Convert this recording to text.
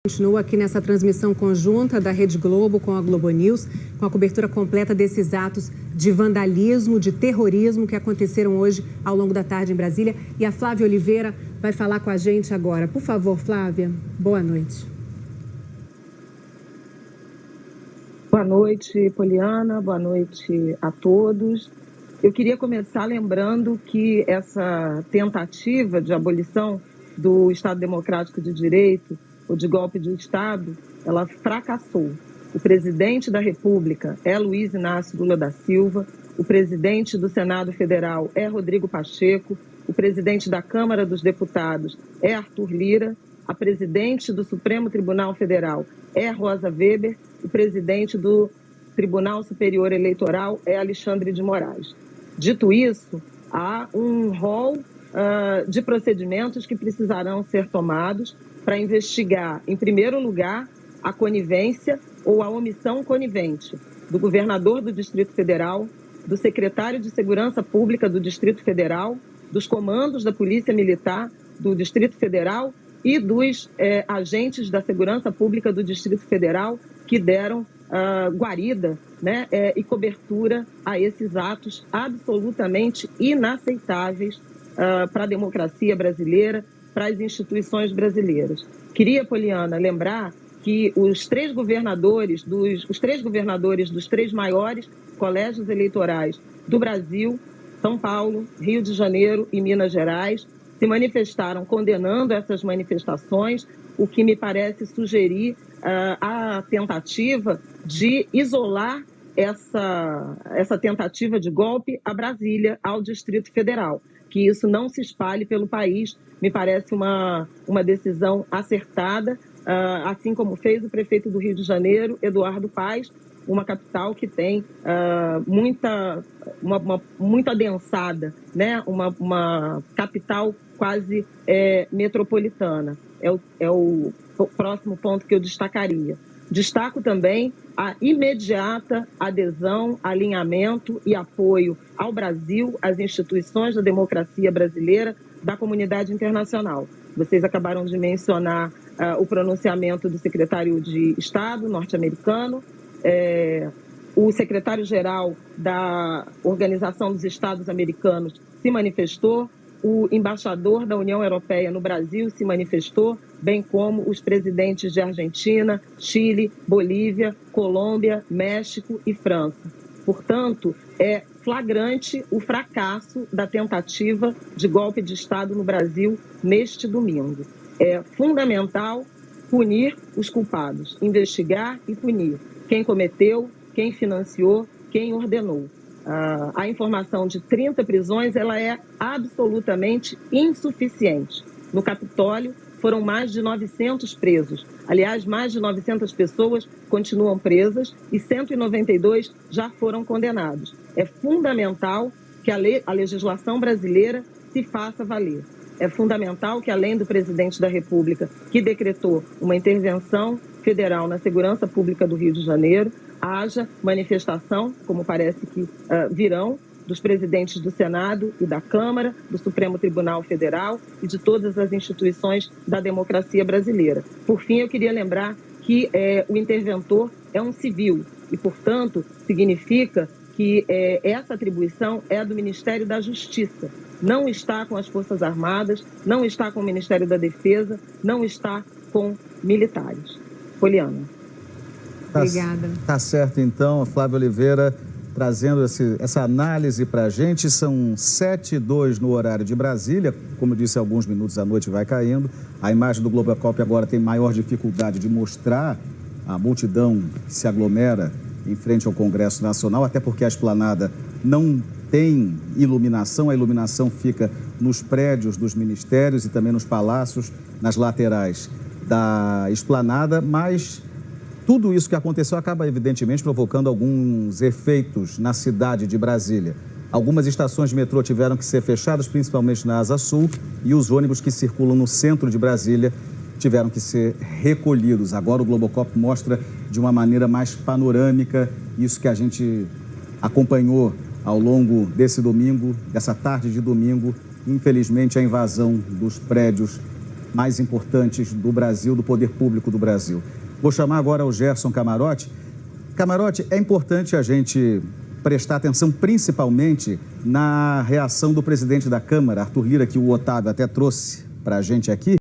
Continua aqui nessa transmissão conjunta da Rede Globo com a Globo News, com a cobertura completa desses atos de vandalismo, de terrorismo que aconteceram hoje ao longo da tarde em Brasília. E a Flávia Oliveira vai falar com a gente agora. Por favor, Flávia, boa noite. Boa noite, Poliana. Boa noite a todos. Eu queria começar lembrando que essa tentativa de abolição do Estado Democrático de Direito, ou de golpe de Estado, ela fracassou. O presidente da República é Luiz Inácio Lula da Silva, o presidente do Senado Federal é Rodrigo Pacheco, o presidente da Câmara dos Deputados é Arthur Lira, a presidente do Supremo Tribunal Federal é Rosa Weber, o presidente do Tribunal Superior Eleitoral é Alexandre de Moraes. Dito isso, há um rol de procedimentos que precisarão ser tomados para investigar, em primeiro lugar, a conivência ou a omissão conivente do governador do Distrito Federal, do secretário de Segurança Pública do Distrito Federal, dos comandos da Polícia Militar do Distrito Federal e dos agentes da Segurança Pública do Distrito Federal que deram guarida, né, e cobertura a esses atos absolutamente inaceitáveis para a democracia brasileira, para as instituições brasileiras. Queria, Poliana, lembrar que os três governadores dos três maiores colégios eleitorais do Brasil, São Paulo, Rio de Janeiro e Minas Gerais, se manifestaram condenando essas manifestações, o que me parece sugerir a tentativa de isolar essa tentativa de golpe a Brasília, ao Distrito Federal. Que isso não se espalhe pelo país, me parece uma decisão acertada, assim como fez o prefeito do Rio de Janeiro, Eduardo Paes, uma capital que tem muito adensada, né? Uma capital quase metropolitana. É o próximo ponto que eu destacaria. Destaco também a imediata adesão, alinhamento e apoio ao Brasil, às instituições da democracia brasileira, da comunidade internacional. Vocês acabaram de mencionar o pronunciamento do secretário de Estado norte-americano, o secretário-geral da Organização dos Estados Americanos se manifestou, o embaixador da União Europeia no Brasil se manifestou, bem como os presidentes de Argentina, Chile, Bolívia, Colômbia, México e França. Portanto, é flagrante o fracasso da tentativa de golpe de Estado no Brasil neste domingo. É fundamental punir os culpados, investigar e punir quem cometeu, quem financiou, quem ordenou. A informação de 30 prisões ela é absolutamente insuficiente. No Capitólio foram mais de 900 presos. Aliás, mais de 900 pessoas continuam presas e 192 já foram condenados. É fundamental que a legislação brasileira se faça valer. É fundamental que, além do presidente da República, que decretou uma intervenção federal na segurança pública do Rio de Janeiro, haja manifestação, como parece que virão, dos presidentes do Senado e da Câmara, do Supremo Tribunal Federal e de todas as instituições da democracia brasileira. Por fim, eu queria lembrar que o interventor é um civil e, portanto, significa que essa atribuição é do Ministério da Justiça. Não está com as Forças Armadas, não está com o Ministério da Defesa, não está com militares. Poliana. Obrigada. Tá certo, então, a Flávia Oliveira trazendo essa análise para a gente. São 7h02 no horário de Brasília. Como eu disse, alguns minutos a noite vai caindo. A imagem do Globocop agora tem maior dificuldade de mostrar a multidão que se aglomera em frente ao Congresso Nacional, até porque a esplanada não tem iluminação. A iluminação fica nos prédios dos ministérios e também nos palácios, nas laterais da esplanada, mas tudo isso que aconteceu acaba, evidentemente, provocando alguns efeitos na cidade de Brasília. Algumas estações de metrô tiveram que ser fechadas, principalmente na Asa Sul, e os ônibus que circulam no centro de Brasília tiveram que ser recolhidos. Agora o Globocop mostra de uma maneira mais panorâmica isso que a gente acompanhou ao longo desse domingo, dessa tarde de domingo. Infelizmente, a invasão dos prédios mais importantes do Brasil, do poder público do Brasil. Vou chamar agora o Gerson Camarote. Camarote, é importante a gente prestar atenção principalmente na reação do presidente da Câmara, Arthur Lira, que o Otávio até trouxe para a gente aqui,